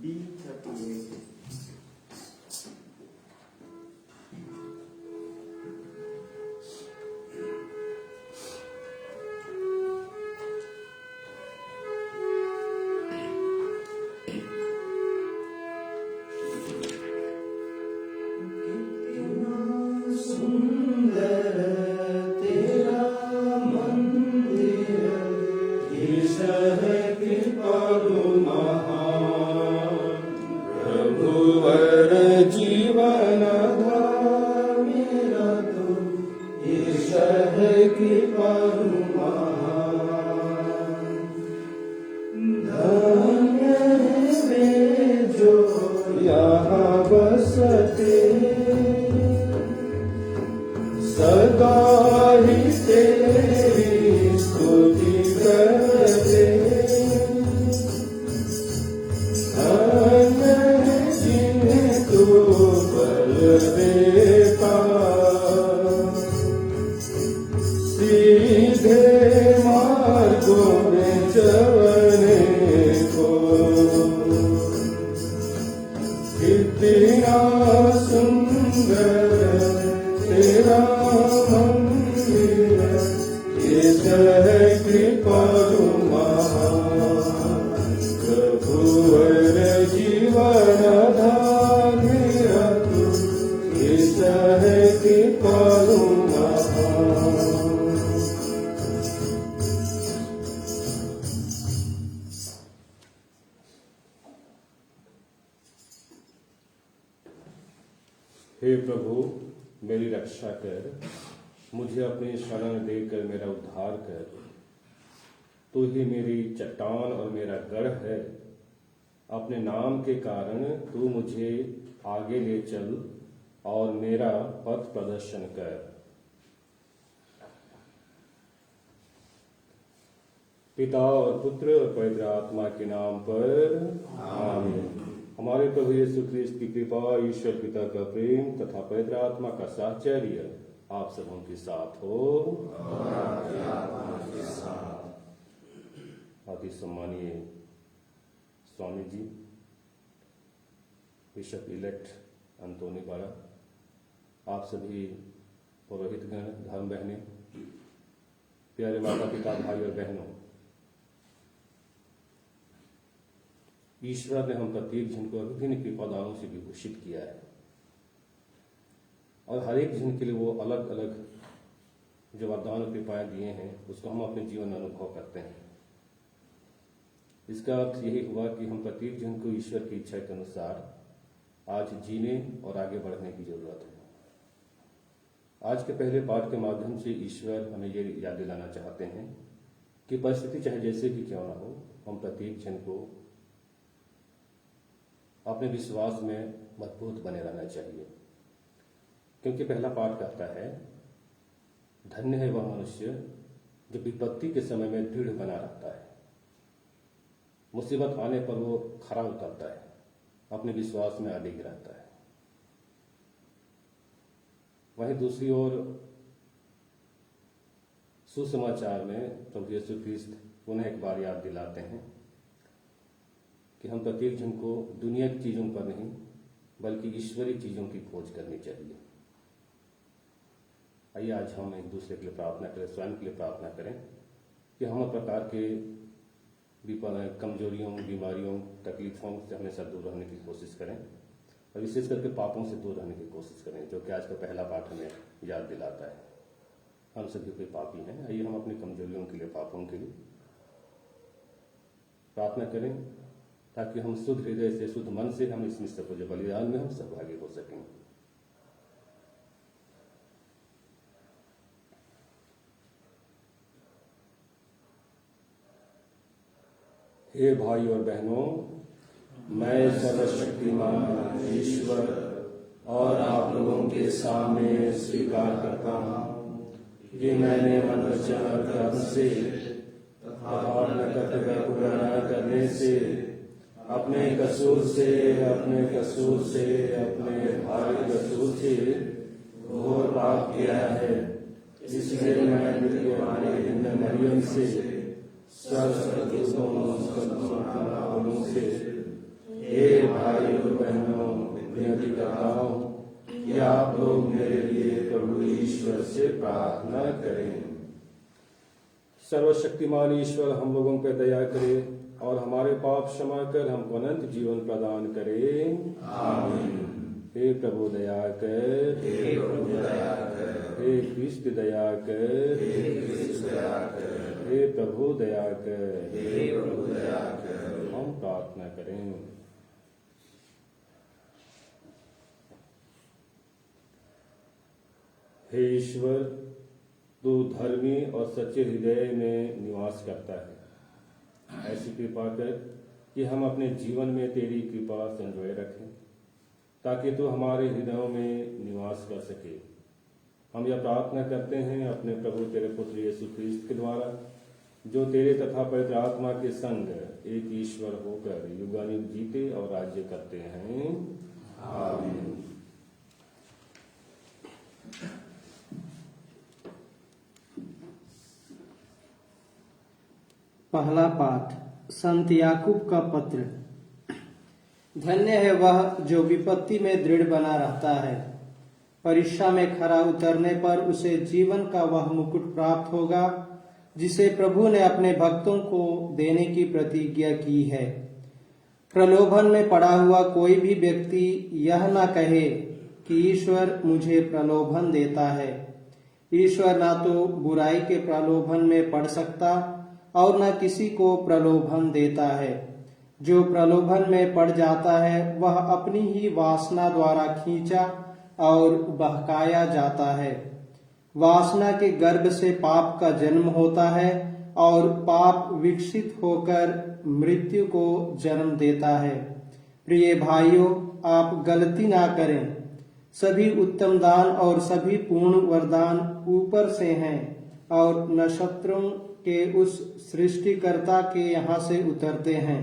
B38. सदा ही तेरी स्तुति करते, धन्य जिन्हें तू बल देता, सीधे मार्गों में चलने को। कितना सुंदर तेरा मंदिर, ईश्वर कृपालु महान, प्रभुवर जीवन धार मेरा तू, ईश्वर कृपालु महान। हे प्रभु, मेरी रक्षा कर, मुझे अपनी शरण देकर मेरा उद्धार कर। तू ही मेरी चट्टान और मेरा गढ़ है। अपने नाम के कारण तू मुझे आगे ले चल और मेरा पथ प्रदर्शन कर। पिता और पुत्र और पवित्र आत्मा के नाम पर आमीन। हमारे प्रभु यीशु ख्रिस्त की कृपा, ईश्वर पिता का प्रेम तथा पवित्र आत्मा का साहचर्य आप सबों के साथ हो। अति सम्मानीय स्वामी जी, बिशप इलेक्ट अंतोनी बाड़ा, आप सभी पुरोहितगण, धर्म बहनें, प्यारे माता पिता, भाई और बहनों, ईश्वर ने हम प्रत्येक जन को विभिन्न कृपादानों से विभूषित किया है और हर एक जन के लिए वो अलग अलग जो वरदान और कृपाएं दिए हैं उसको हम अपने जीवन में अनुभव करते हैं। इसका अर्थ यही हुआ कि हम प्रत्येक जन को ईश्वर की इच्छा के अनुसार आज जीने और आगे बढ़ने की जरूरत है। आज के पहले पाठ के माध्यम से ईश्वर हमें ये याद दिलाना चाहते हैं कि परिस्थिति चाहे जैसे भी क्यों ना हो, हम प्रत्येक जन को अपने विश्वास में मजबूत बने रहना चाहिए, क्योंकि पहला पाठ कहता है, धन्य है वह मनुष्य जो विपत्ति के समय में दृढ़ बना रहता है। मुसीबत आने पर वो खरा उतरता है, अपने विश्वास में अडिग रहता है। वहीं दूसरी ओर सुसमाचार में प्रभु यीशु ख्रिस्त पुनः एक बार याद दिलाते हैं कि हम प्रत्येक जन को दुनिया की चीजों पर नहीं बल्कि ईश्वरीय चीजों की खोज करनी चाहिए। आइए आज हम एक दूसरे के लिए प्रार्थना करें, स्वयं के लिए प्रार्थना करें कि हम प्रकार के कमजोरियों, बीमारियों, तकलीफों से हमेशा दूर रहने की कोशिश करें और विशेष करके पापों से दूर रहने की कोशिश करें, जो कि आज का पहला पाठ हमें याद दिलाता है। हम सभी कोई पापी हैं। आइए हम अपनी कमजोरियों के लिए, पापों के लिए प्रार्थना करें ताकि हम शुद्ध हृदय से, शुद्ध मन से हम इस मिश्र पूज्य बलिदान में हम सहभागी हो सकें। हे भाई और बहनों, मैं सर्वशक्तिमान ईश्वर और आप लोगों के सामने स्वीकार करता हूँ कि मैंने मन, वचन और कर्म से तथा अपने कर्तव्य पूरा न करने से, अपने कसूर से अपने भाई कसूर से घोर पाप किया है। इसलिए मैं मरियम से से ईश्वर से प्रार्थना करें। सर्वशक्तिमान ईश्वर हम लोगों पर दया करे और हमारे पाप क्षमा कर हमको अनंत जीवन प्रदान करे। आमीन। हे प्रभु दया कर, हे प्रभु दया कर, हे कृष्ण दया कर, हे कृष्ण दया कर, हे प्रभु दया कर, हे प्रभु दया कर। हम प्रार्थना करें। हे ईश्वर, तू धर्मी और सच्चे हृदय में निवास करता है। ऐसी कृपा कर कि हम अपने जीवन में तेरी कृपा संजोए रखें, ताकि तू हमारे हृदयों में निवास कर सके। हम यह प्रार्थना करते हैं अपने प्रभु तेरे पुत्र यीशु क्रिस्त के द्वारा, जो तेरे तथा पवित्र आत्मा के संग एक ईश्वर होकर युगानुयुग जीते और राज्य करते हैं। आमीन। पहला पाठ, संत याकूब का पत्र। धन्य है वह जो विपत्ति में दृढ़ बना रहता है, परीक्षा में खरा उतरने पर उसे जीवन का वह मुकुट प्राप्त होगा जिसे प्रभु ने अपने भक्तों को देने की प्रतिज्ञा की है। प्रलोभन में पड़ा हुआ कोई भी व्यक्ति यह न कहे कि ईश्वर मुझे प्रलोभन देता है। ईश्वर ना तो बुराई के प्रलोभन में पड़ सकता और न किसी को प्रलोभन देता है। जो प्रलोभन में पड़ जाता है वह अपनी ही वासना द्वारा खींचा और बहकाया जाता है। वासना के गर्भ से पाप का जन्म होता है और पाप विकसित होकर मृत्यु को जन्म देता है। प्रिय भाइयों, आप गलती ना करें। सभी उत्तम दान और सभी पूर्ण वरदान ऊपर से हैं और नक्षत्रों के उस सृष्टिकर्ता के यहाँ से उतरते हैं,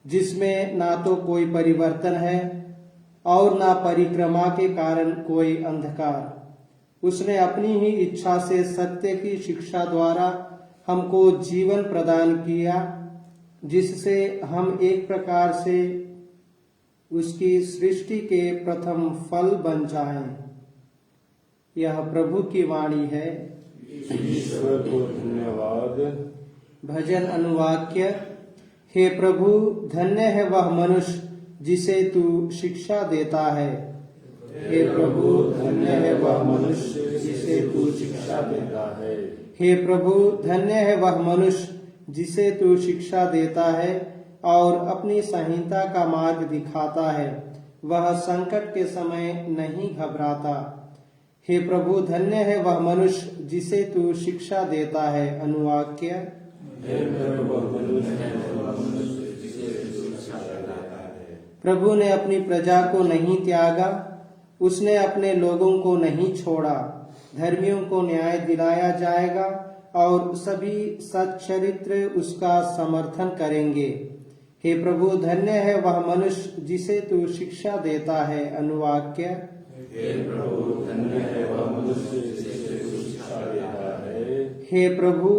जिसमें ना तो कोई परिवर्तन है और ना परिक्रमा के कारण कोई अंधकार। उसने अपनी ही इच्छा से सत्य की शिक्षा द्वारा हमको जीवन प्रदान किया, जिससे हम एक प्रकार से उसकी सृष्टि के प्रथम फल बन जाएं। यह प्रभु की वाणी है। ईश्वर को धन्यवाद। भजन अनुवाक्य। हे प्रभु, धन्य है वह मनुष्य जिसे तू शिक्षा देता है। हे प्रभु, धन्य है वह मनुष्य जिसे तू शिक्षा देता है। हे प्रभु, धन्य है वह मनुष्य जिसे तू शिक्षा देता है और अपनी संहिता का मार्ग दिखाता है। वह संकट के समय नहीं घबराता। हे प्रभु, धन्य है वह मनुष्य जिसे तू शिक्षा देता है। अनुवाक्य। प्रभु ने अपनी प्रजा को नहीं त्यागा, उसने अपने लोगों को नहीं छोड़ा। धर्मियों को न्याय दिलाया जाएगा और सभी सच्चरित्र उसका समर्थन करेंगे। हे प्रभु, धन्य है वह मनुष्य जिसे तू शिक्षा देता है। अनुवाक्य। हे प्रभु, धन्य है वह मनुष्य जिसे तू शिक्षा देता है। हे प्रभु,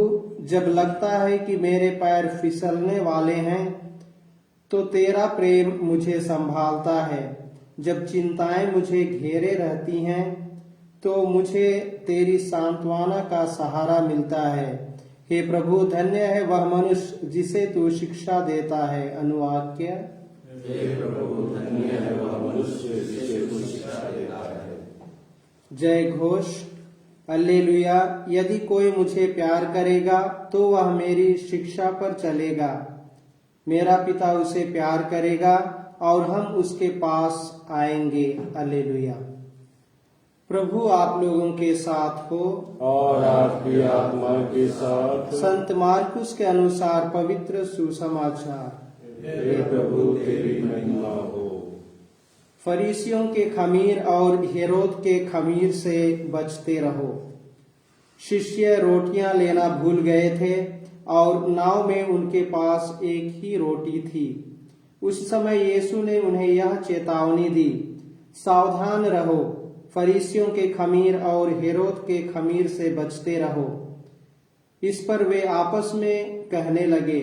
जब लगता है कि मेरे पैर फिसलने वाले हैं तो तेरा प्रेम मुझे संभालता है। जब चिंताएं मुझे घेरे रहती हैं तो मुझे तेरी सांत्वना का सहारा मिलता है। हे प्रभु, धन्य है वह मनुष्य जिसे तू शिक्षा देता है। अनुवाक्य। हे प्रभु, धन्य है वह मनुष्य जिसे तू शिक्षा देता है। जय घोष। हालेलुया। यदि कोई मुझे प्यार करेगा तो वह मेरी शिक्षा पर चलेगा। मेरा पिता उसे प्यार करेगा और हम उसके पास आएंगे। हालेलुया। प्रभु आप लोगों के साथ हो और आपकी आत्मा के साथ। संत मार्कुस के अनुसार पवित्र सुसमाचार। हे प्रभु, तेरी महिमा हो। फरीसियों के खमीर और हेरोद के खमीर से बचते रहो। शिष्य रोटियां लेना भूल गए थे और नाव में उनके पास एक ही रोटी थी। उस समय यीशु ने उन्हें यह चेतावनी दी, सावधान रहो, फरीसियों के खमीर और हेरोद के खमीर से बचते रहो। इस पर वे आपस में कहने लगे,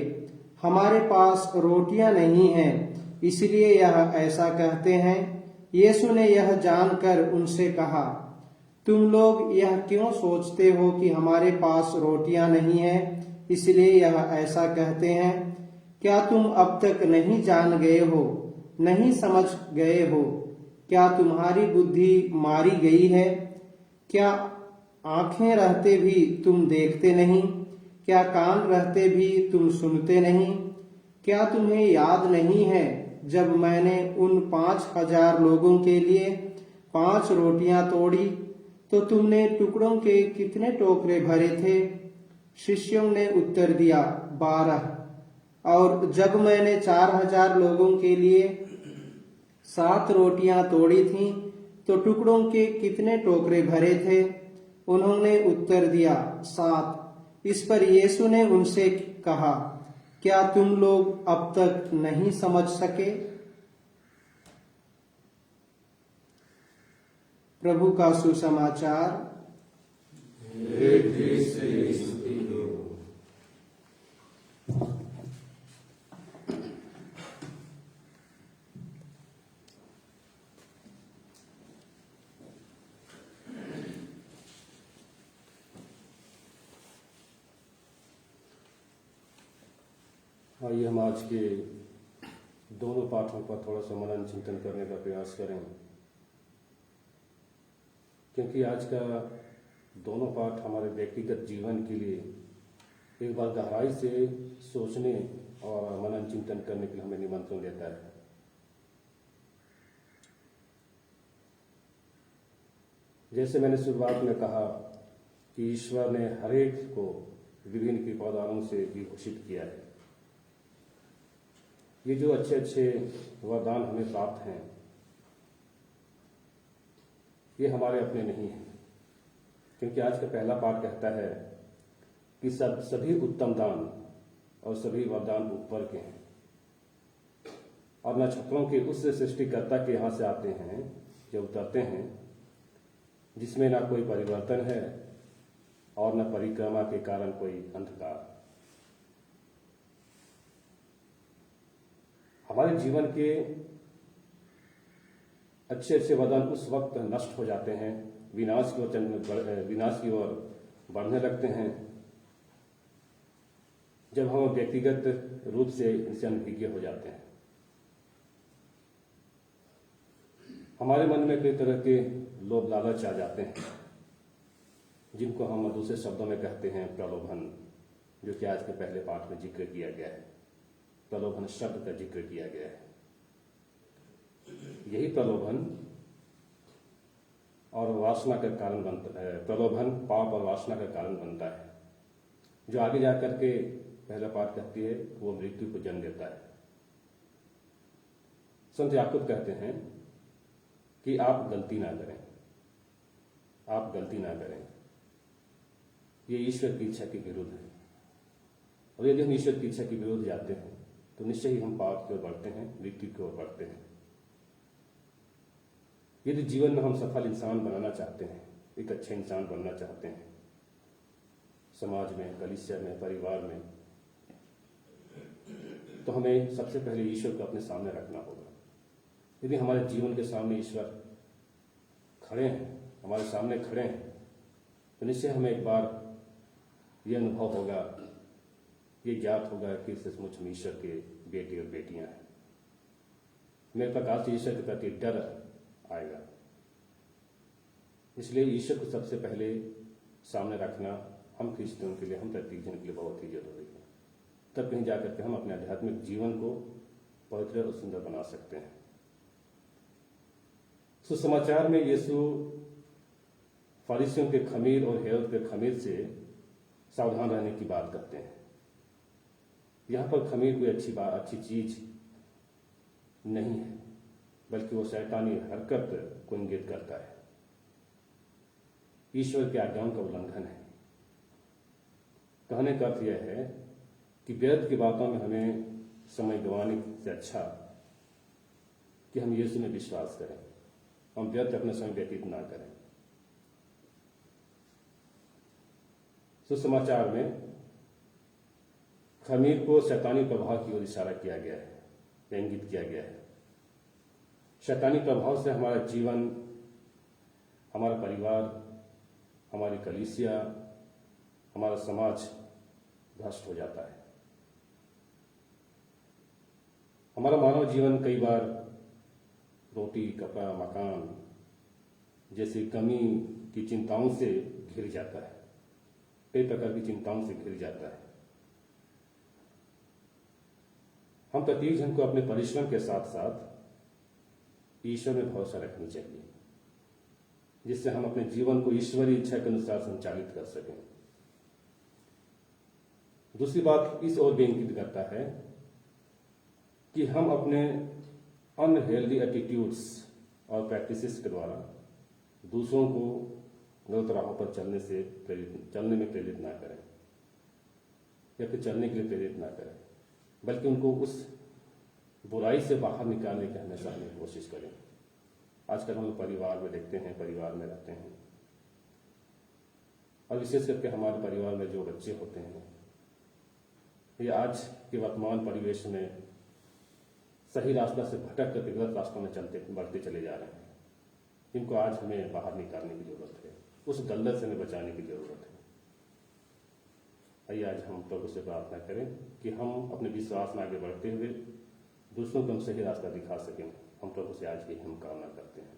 हमारे पास रोटियां नहीं हैं, इसलिए यह ऐसा कहते हैं। यीशु ने यह जानकर उनसे कहा, तुम लोग यह क्यों सोचते हो कि हमारे पास रोटियां नहीं है, इसलिए यह ऐसा कहते हैं? क्या तुम अब तक नहीं जान गए हो, नहीं समझ गए हो? क्या तुम्हारी बुद्धि मारी गई है? क्या आंखें रहते भी तुम देखते नहीं? क्या कान रहते भी तुम सुनते नहीं? क्या तुम्हें याद नहीं है जब मैंने उन 5,000 लोगों के लिए 5 रोटियां तोड़ी, तो तुमने टुकड़ों के कितने टोकरे भरे थे? शिष्यों ने उत्तर दिया, 12। और जब मैंने 4,000 लोगों के लिए 7 रोटियां तोड़ी थीं, तो टुकड़ों के कितने टोकरे भरे थे? उन्होंने उत्तर दिया, 7। इस पर यीशु ने उनसे कहा, क्या तुम लोग अब तक नहीं समझ सके? प्रभु का सुसमाचार। हे क्रिस्त यीशु की हो। आइए हम आज के दोनों पाठों पर थोड़ा सा मनन चिंतन करने का प्रयास करें, क्योंकि आज का दोनों पाठ हमारे व्यक्तिगत जीवन के लिए एक बार गहराई से सोचने और मनन चिंतन करने के लिए हमें निमंत्रण देता है। जैसे मैंने शुरुआत में कहा कि ईश्वर ने हर एक को विभिन्न कृपादानों से भी घोषित किया है। ये जो अच्छे अच्छे वरदान हमें प्राप्त हैं, ये हमारे अपने नहीं हैं, क्योंकि आज का पहला पाठ कहता है कि सभी उत्तम दान और सभी वरदान ऊपर के हैं और नक्षत्रों के उस सृष्टिकर्ता के यहाँ से आते हैं जो उतरते हैं, जिसमें ना कोई परिवर्तन है और न परिक्रमा के कारण कोई अंधकार। हमारे जीवन के अच्छे अच्छे वरदान उस वक्त नष्ट हो जाते हैं, विनाश की ओर बढ़ने लगते हैं, जब हम व्यक्तिगत रूप से इनसे अनभिज्ञ हो जाते हैं। हमारे मन में कई तरह के लोभ लालच आ जाते हैं, जिनको हम दूसरे शब्दों में कहते हैं प्रलोभन, जो कि आज के पहले पाठ में जिक्र किया गया है। प्रलोभन शब्द का जिक्र किया गया है। यही प्रलोभन और वासना का कारण बनता है। प्रलोभन पाप और वासना का कारण बनता है, जो आगे जाकर के पहला पाठ कहती है वो मृत्यु को जन्म देता है। संत याकूब कहते हैं कि आप गलती ना करें, आप गलती ना करें। ये ईश्वर की इच्छा के विरुद्ध है, और यदि हम ईश्वर की इच्छा के विरुद्ध जाते हैं तो निश्चय ही हम पाप की ओर बढ़ते हैं, मृत्यु की ओर बढ़ते हैं। यदि जीवन में हम सफल इंसान बनाना चाहते हैं, एक अच्छे इंसान बनना चाहते हैं, समाज में, कलीसिया में, परिवार में, तो हमें सबसे पहले ईश्वर को अपने सामने रखना होगा। यदि हमारे जीवन के सामने ईश्वर खड़े हैं, हमारे सामने खड़े हैं, तो निश्चय हमें एक बार यह अनुभव होगा, ये ज्ञात होगा कि सचमुच हम ईश्वर के बेटे और बेटियां हैं। मेरे प्रकार से ईश्वर के प्रति डर आएगा। इसलिए ईश्वर को सबसे पहले सामने रखना हम क्रिश्चियनों के लिए, हम प्रत्येक जन के लिए बहुत ही जरूरी है। तब कहीं जाकर के हम अपने आध्यात्मिक जीवन को पवित्र और सुंदर बना सकते हैं। सुसमाचार में यीशु फरीसियों के खमीर और हेरोद के खमीर से सावधान रहने की बात करते हैं। यहाँ पर खमीर कोई अच्छी चीज नहीं है, बल्कि वो शैतानी हरकत को इंगित करता है, ईश्वर की आज्ञाओं का उल्लंघन है। कहने का अर्थ यह है कि व्यर्थ की बातों में हमें समय गंवाने से अच्छा कि हम यीशु में विश्वास करें, हम व्यर्थ अपना समय व्यतीत ना करें। सुसमाचार में खमीर को शैतानी प्रभाव की ओर इशारा किया गया है, या इंगित किया गया है। शैतानी प्रभाव से हमारा जीवन, हमारा परिवार, हमारी कलीसिया, हमारा समाज भ्रष्ट हो जाता है। हमारा मानव जीवन कई बार रोटी, कपड़ा, मकान जैसी कमी की चिंताओं से घिर जाता है, कई प्रकार की चिंताओं से घिर जाता है। हम प्रत्येक जन को अपने परिश्रम के साथ साथ ईश्वर में भरोसा रखनी चाहिए, जिससे हम अपने जीवन को ईश्वरीय इच्छा के अनुसार संचालित कर सकें। दूसरी बात इस ओर भी इंगित करता है कि हम अपने अनहेल्दी एटीट्यूड्स और प्रैक्टिसेस के द्वारा दूसरों को गलत राहों पर चलने में प्रेरित ना करें, या फिर चलने के लिए प्रेरित ना करें, बल्कि उनको उस बुराई से बाहर निकालने की हमेशा हमें कोशिश करें। आजकल हम परिवार में देखते हैं, परिवार में रहते हैं, और विशेष करके हमारे परिवार में जो बच्चे होते हैं, ये आज के वर्तमान परिवेश में सही रास्ता से भटक कर गलत रास्तों में बढ़ते चले जा रहे हैं, जिनको आज हमें बाहर निकालने की जरूरत है, उस दलदल से हमें बचाने की जरूरत है। आइए आज हम प्रभु से प्रार्थना करें कि हम अपने विश्वास में आगे बढ़ते हुए दूसरों को हम सही रास्ता दिखा सकें। हम प्रभु से आज की हम कामना करते हैं।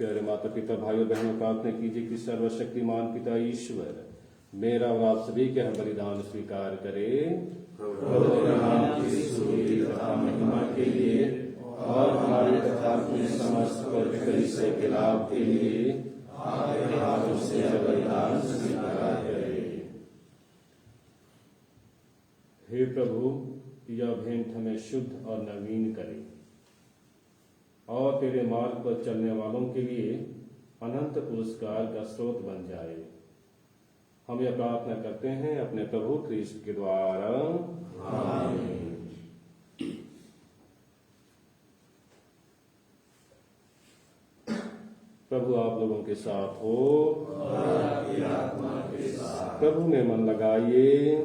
प्यारे माता पिता, भाइयों बहनों, प्रार्थना कीजिए कि सर्वशक्तिमान पिता ईश्वर मेरा और आप सभी के हर बलिदान स्वीकार करे, तथा महिमा के लिए और हमारे तथा अपने समस्त पवित्र कलीसिया के लाभ के लिए आपके हाथों से बलिदान स्वीकार करे। हे प्रभु, यह भेंट हमें शुद्ध और नवीन करे और तेरे मार्ग पर चलने वालों के लिए अनंत पुरस्कार का स्रोत बन जाए। हम यह प्रार्थना करते हैं अपने प्रभु क्रिस्ट के द्वारा, आमीन। प्रभु आप लोगों के साथ हो और आपकी आत्मा के साथ। प्रभु में मन लगाइए,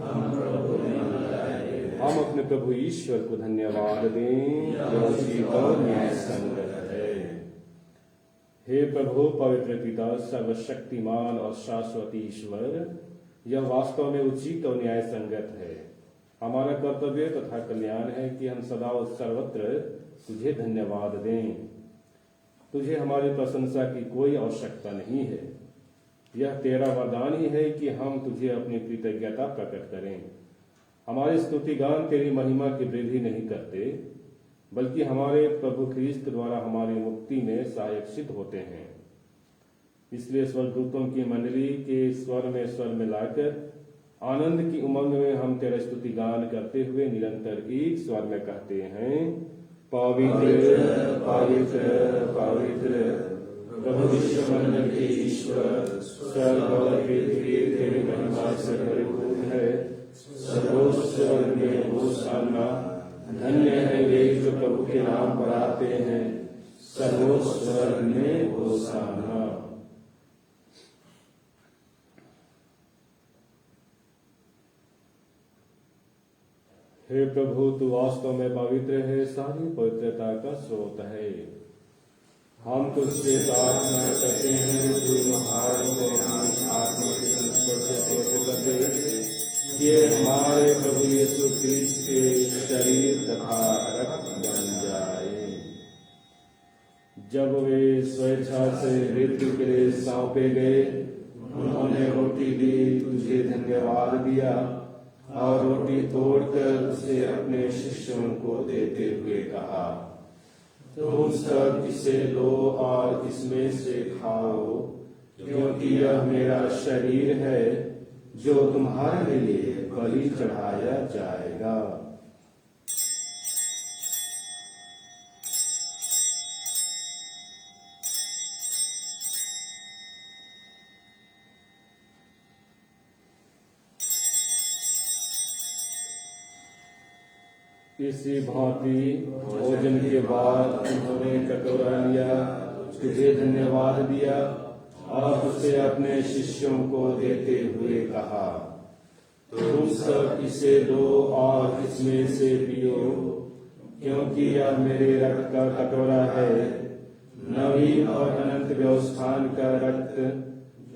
हम अपने प्रभु ईश्वर को धन्यवाद दें जो उचित और न्याय संगत है। हे प्रभु पवित्र पिता, सर्वशक्तिमान और शाश्वत ईश्वर, यह वास्तव में उचित और न्याय संगत है। हमारा कर्तव्य तथा कल्याण है कि हम सदा और सर्वत्र तुझे धन्यवाद दें। तुझे हमारी प्रशंसा की कोई आवश्यकता नहीं है। यह तेरा वरदान ही है कि हम तुझे अपनी कृतज्ञता प्रकट करें। हमारे स्तुतिगान तेरी महिमा की वृद्धि नहीं करते, बल्कि हमारे प्रभु ख्रीस्त द्वारा हमारी मुक्ति में सहायक सिद्ध होते हैं। इसलिए स्वर्गदूतों की मंडली के स्वर में लाकर आनंद की उमंग में हम तेरा स्तुतिगान करते हुए निरंतर एक स्वर में कहते हैं, पवित्र पवित्र पवित्र प्रभु विश्वमंडल के ईश्वर, स्वर्ग और पृथ्वी तेरी महिमा से परिपूर्ण है। सर्वोच्च स्वर्ग में होशाना, धन्य है वे जो प्रभु के नाम पर आते हैं, सर्वोच्च स्वर्ग में होशाना। हे प्रभु, तू वास्तव में पवित्र है, सारी पवित्रता का स्रोत है। हम तुझसे प्रार्थना करते हैं, तू हमारे को अपनी आत्मा के संस्पर्श से पवित्र कर दे, कि हमारे प्रभु यीशु ख्रीस्त के शरीर तथा रक्त बन जाए। जब वे स्वेच्छा से मृत्यु के लिए सौंपे गए, उन्होंने रोटी ली, तुझे धन्यवाद दिया और रोटी तोड़कर उसे अपने शिष्यों को देते हुए कहा, तुम सब इसे लो और इसमें से खाओ, क्योंकि यह मेरा शरीर है जो तुम्हारे लिए बलि चढ़ाया जाएगा। इसी भांति भोजन के बाद उन्होंने कटोरा लिया, तुझे धन्यवाद दिया और उसे अपने शिष्यों को देते हुए कहा, तुम सब इसे लो और इसमें से पियो, क्योंकि यह मेरे रक्त का कटोरा है, नवीन और अनंत व्यवस्थान का रक्त,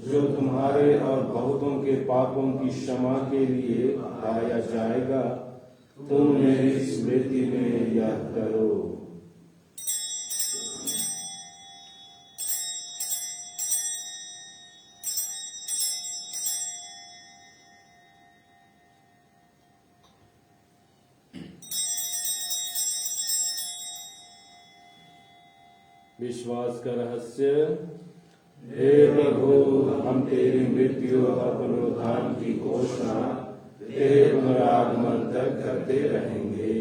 जो तुम्हारे और बहुतों के पापों की क्षमा के लिए बहाया जाएगा। तुम मेरी स्मृति में यह करो। विश्वास का रहस्य। हे प्रभु, हम तेरी मृत्यु और पुनरुत्थान की घोषणा तेरे पुनरागमन तक करते रहेंगे।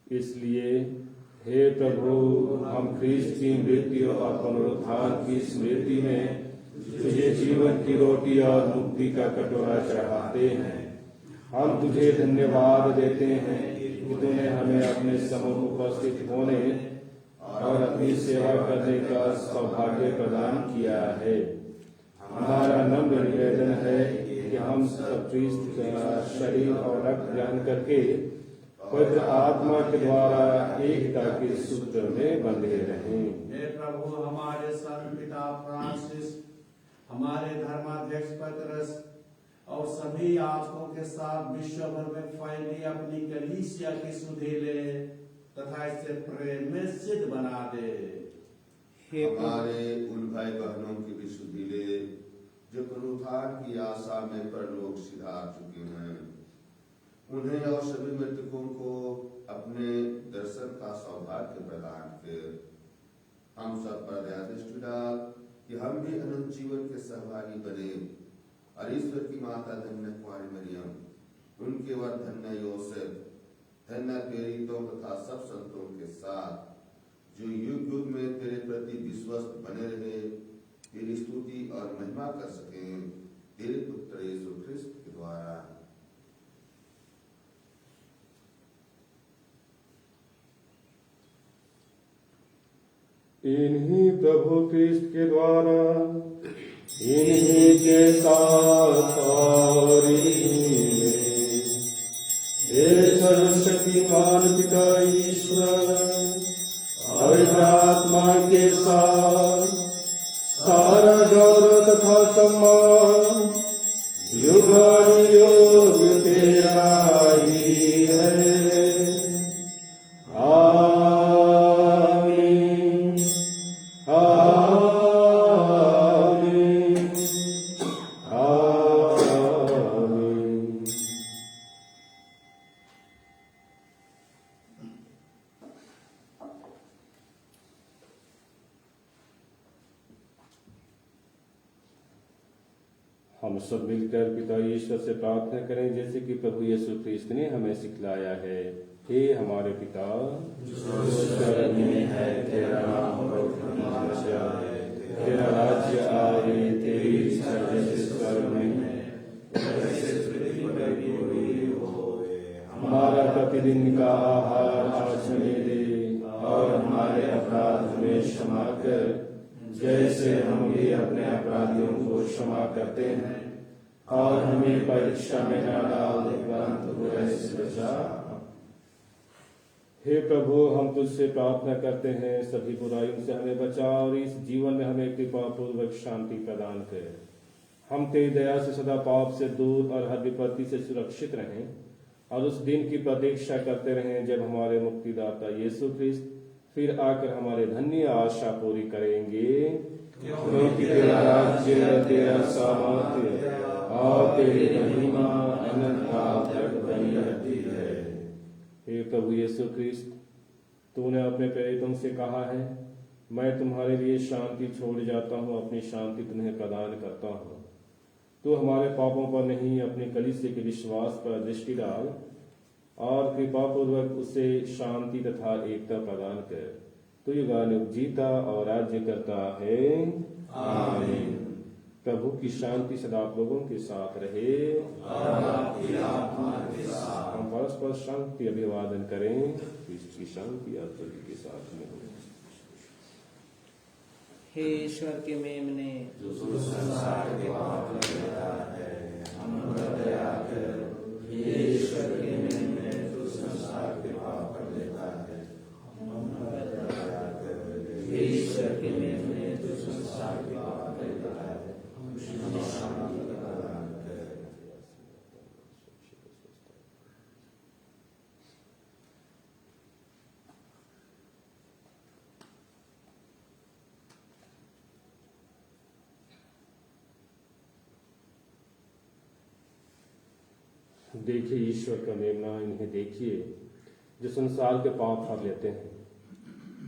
इसलिए हे प्रभु, हम ख्रीस्त की मृत्यु और पुनरुत्थान की स्मृति में तुझे जीवन की रोटी और मुक्ति का कटोरा चढ़ाते हैं। हम तुझे धन्यवाद देते हैं कि तूने हमें अपने सम्मुख उपस्थित होने और अपनी सेवा करने का सौभाग्य प्रदान किया है। हमारा नम्र निवेदन है कि हम सब ख्रीस्त का शरीर और रक्त ग्रहण करके पवित्र आत्मा के द्वारा एकता के सूत्र में बंधे रहें। हे प्रभु, हमारे संत पिता फ्रांसिस, हमारे धर्माध्यक्ष पतरस और सभी याजकों के साथ विश्व भर में फैली अपनी कलीसिया की सुधि ले तथा इसे प्रेम में सिद्ध बना दे। हमारे उन भाई बहनों की भी सुधि ले जो पुनरुत्थान की आशा में परलोक सिधार चुके हैं, उन्हें और सभी मृतकों को अपने दर्शन का सौभाग्य प्रदान कर हम सब पर दया दृष्टि डाल कि हम भी अनंत जीवन के सहभागी बने। और ईश्वर की माता धन्य कुमारी मरियम, उनके वर धन्य योसेफ, धन्य प्रेरितों तथा सब संतों के साथ जो युग युग में तेरे प्रति विश्वस्त बने रहे, तेरी स्तुति और महिमा कर सकें, तेरे पुत्र यीशु ख्रीस्त के द्वारा। इन्हीं प्रभु ख्रीस्त के द्वारा, इन्हीं के साथ और इन्हीं में, हे सर्वशक्तिमान पिता ईश्वर, पवित्र आत्मा के साथ सारा गौरव तथा सम्मान युगानुयुग तेरा ही है। आमीन, आमीन। हम सब मिलकर पिता ईश्वर से प्रार्थना करें जैसे कि प्रभु यीशु ख्रिस्त ने हमें सिखलाया है। हे हमारे पिता जो स्वर्ग में है, तेरा नाम पवित्र जाए, तेरा राज्य आए, तेरी इच्छा जैसे स्वर्ग में है वैसे पृथ्वी पर भी हो। हमारा प्रतिदिन का आहार आज हमें दे, और हमारे अपराध हमें क्षमा कर जैसे हम भी अपने अपराधियों को क्षमा करते हैं, और हमें परीक्षा में न डाल, परंतु बुराई से बचा। हे प्रभु, हम तुझसे प्रार्थना करते हैं सभी बुराइयों से हमें बचा, और इस जीवन में हमें कृपा पूर्वक शांति प्रदान कर। हम तेरी दया से सदा पाप से दूर और हर विपत्ति से सुरक्षित रहें, और उस दिन की प्रतीक्षा करते रहें जब हमारे मुक्तिदाता यीशु ख्रिस्त फिर आकर हमारे धन्य आशा पूरी करेंगे। क्योंकि तेरा राज्य, तेरा सामर्थ्य और तेरी महिमा अनंत काल तक बनी रहती है। हे प्रभु यीशु ख्रिस्त, तूने अपने प्रेरितों से कहा है, मैं तुम्हारे लिए शांति छोड़ जाता हूँ, अपनी शांति तुम्हें प्रदान करता हूँ। तू हमारे पापों पर नहीं, अपनी कलीसिया के विश्वास पर दृष्टि डाल, और कृपा पूर्वक उसे शांति तथा एकता प्रदान कर। तू युगानुग जीता और राज्य करता है। आमीन। प्रभु की शांति सदा आप लोगों के साथ रहे, और आपकी आत्मा के साथ। हम परस्पर शांति अभिवादन करें। इसकी शांति आप सभी के साथ में हो। हे ईश्वर के मेमने, जो संसार के पाप लेता है, हम पर दया कर। हे ईश्वर के मेमने, जो संसार के पाप लेता है, हम पर दया कर। हे ईश्वर के मेमने, जो संसार के पाप लेता है, हमें शांति प्रदान कर। देखिए ईश्वर का मेमना, इन्हें देखिए जो संसार के पाप हर लेते हैं।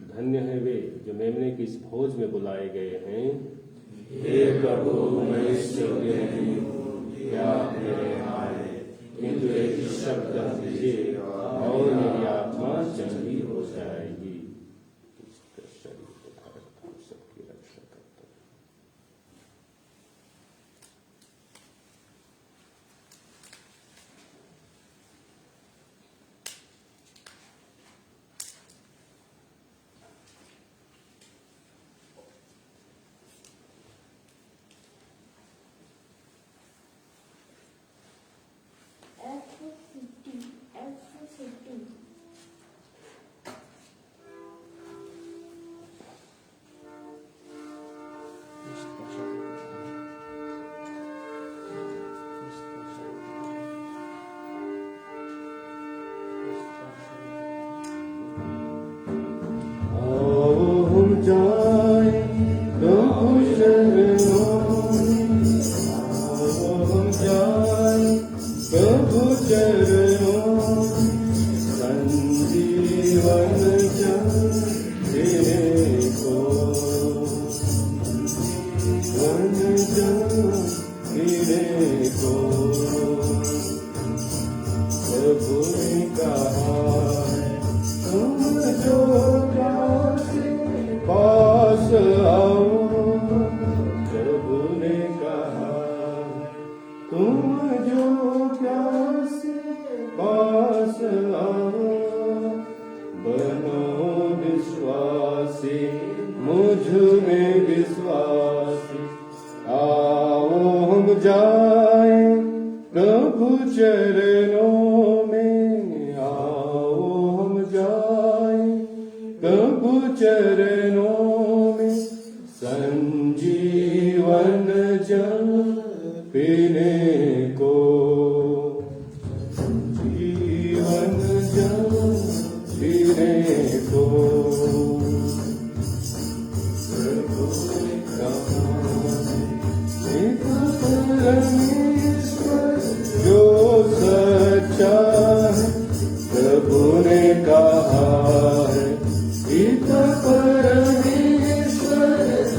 धन्य है वे जो मेमने की इस भोज में बुलाए गए हैं। हे प्रभु, मैं इस योग्य नहीं हूँ कि आप मेरे आए, किंतु एक शब्द कह दीजिए और मेरी आत्मा चंगी हो जाएगी। इसका शरीर उठाकर हम सबकी रक्षा करता है।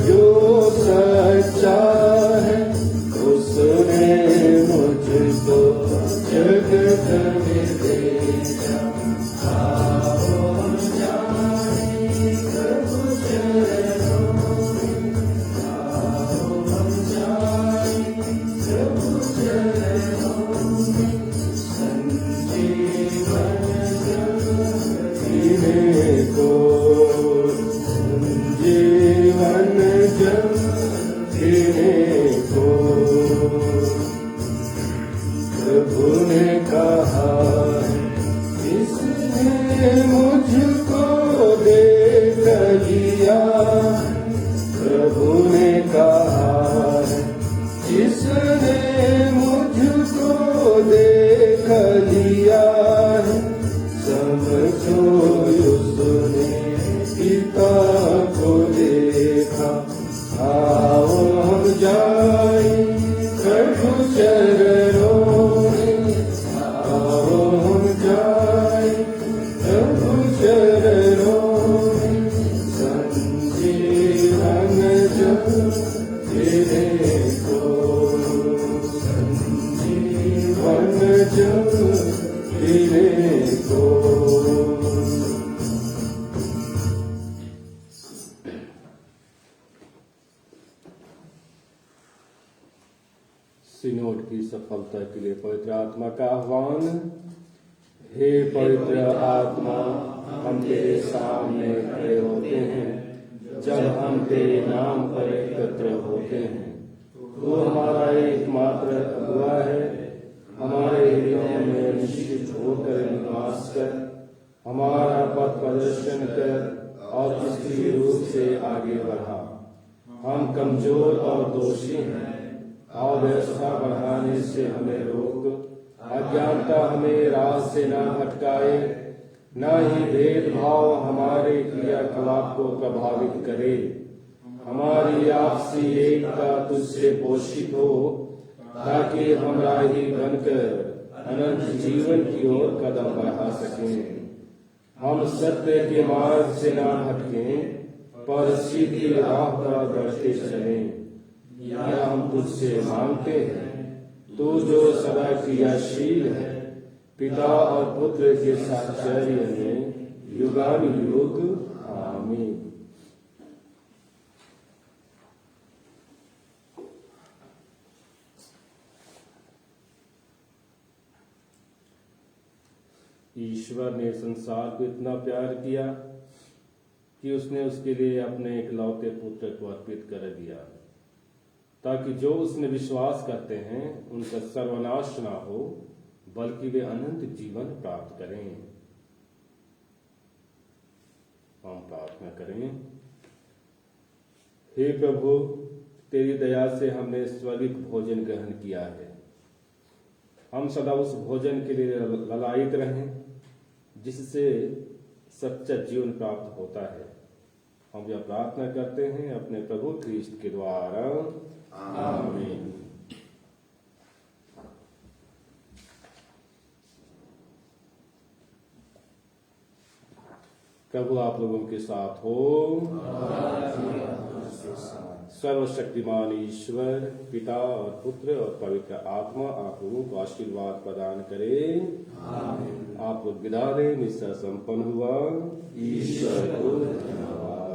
जो सच्चा है उसने को जीवन जल पीने को। प्रभु ने कहा इसने मुझको देख लिया। प्रभु ने कहा जिसने मुझको देख लिया। समझो उसने पिता को देखा। आओ हम जाए प्रभु चरणों में। आओ हम जाए प्रभु चरणों में। संजीवन जल पीने को। संजीवन जल पीने को। सिनोड की सफलता के लिए पवित्र आत्मा का आह्वान। हे पवित्र आत्मा, हम तेरे सामने खड़े होते हैं जब हम तेरे नाम पर एकत्र होते हैं। तू हमारा एकमात्र अगुआ है। हमारे हृदयों में निश्चित होकर निवास कर, हमारा पथ प्रदर्शन कर और किसी रूप से आगे बढ़ा। हम कमजोर और दोषी हैं। अव्यवस्था बढ़ाने से हमें रोक। अज्ञानता हमें राह से न भटकाए। न ही भेदभाव हमारे क्रियाकलाप को प्रभावित करे। हमारी आपसी एकता तुझसे पोषित हो, ताकि हम राही बनकर अनंत जीवन की ओर कदम बढ़ा सकें। हम सत्य के मार्ग से न भटकें, पर सीधी राह पर बढ़ते चलें। यह हम तुझसे मांगते हैं, तू जो सदा क्रियाशील है, पिता और पुत्र के साहचर्य में युगानुयुग। आमीन। ईश्वर ने संसार को इतना प्यार किया कि उसने उसके लिए अपने इकलौते पुत्र को अर्पित कर दिया, ताकि जो उसमें विश्वास करते हैं उनका सर्वनाश ना हो, बल्कि वे अनंत जीवन प्राप्त करें। हम प्रार्थना करें। हे प्रभु, तेरी दया से हमने स्वर्गिक भोजन ग्रहण किया है। हम सदा उस भोजन के लिए ललायित रहें जिससे सच्चा जीवन प्राप्त होता है। हम यह प्रार्थना करते हैं अपने प्रभु क्रिस्ट के द्वारा। आमीन। प्रभु आप लोगों के साथ हो। सर्वशक्तिमान ईश्वर पिता और पुत्र और पवित्र आत्मा आप लोगों को आशीर्वाद प्रदान करे। आप लोग विदा दें। मिस्सा संपन्न हुआ। ईश्वर को धन्यवाद।